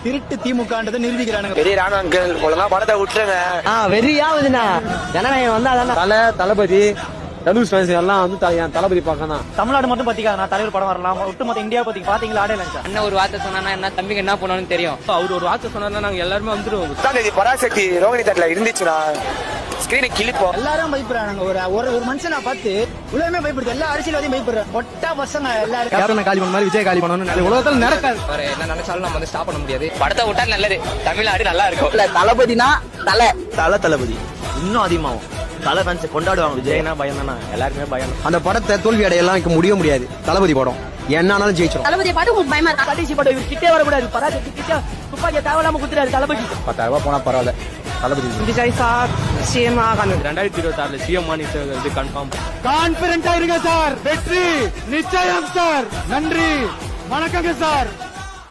திருட்டு திமுகன்றதை நிரூபிக்கிறானுங்க. பெரிய ராணுவ அங்கிள் ஒழுங்கா படத்தை விட்டுருங்க. வெறியாவதுண்ணா ஜனநாயகம் வந்தா தளபதி தனுஷ் எல்லாம் வந்து என் தளபதி பார்க்கணும். தமிழ்நாடு மட்டும் பாத்தீங்க நான் தலைவர் படம் வரலாம் ஒட்டுமொத்த இந்தியா பத்தி பாத்தீங்களா ஆடல அண்ணன் ஒரு வார்த்தை சொன்னா என்ன தம்பிக்கு என்ன பண்ணணும்னு தெரியும். அவர் ஒரு வார்த்தை சொன்னா நாங்க எல்லாருமே வந்துருவோம். பராசக்தி ரோகிணி தட்டுல இருந்துச்சுன்னா ஸ்கிரீனை கிழிப்போம். எல்லாரும் பயப்படுறாங்க. ஒரு மனுஷனா பார்த்து உலகமே பயப்படுது. எல்லா அரசியல்வாதியும் பயப்படுறாங்க. ஒட்டா பசங்க எல்லாரும் காலி பண்ண மாதிரி விஜய் காலி பண்ணணும் உலகத்தில் நடக்காது. என்ன நினைச்சாலும் நம்ம வந்து ஸ்டாப் பண்ண முடியாது. படத்தை விட்டா நல்லது. தமிழ்நாடு நல்லா இருக்கும். தளபதினா தளபதி இன்னும் அதிகமாகும். தலை ஃபேன்ஸ் கொண்டாடுவாங்க. விஜய்னா பயம் தானே, எல்லாருமே பயம். அந்த படத்தை தோல்வி அடையலாம் முடிய முடியாது. தளபதி படம் என்னாலும் ஜெயிச்சிடும். தளபதி பாட்டு உங்களுக்கு பயமா இருக்கா? கடைசி படம் இவர் கிட்டே வரக்கூடாது. பராசக்தி கிட்ட துப்பாக்கிய தேவையில்லாம குத்துறாரு தளபதி. 10,000 ரூபாய் போனா பரவாயில்ல. தளபதி 2026 சிஎம் கன்ஃபார்ம். கான்பிடண்டா இருங்க சார். வெற்றி நிச்சயம் சார். நன்றி வணக்கங்க சார்.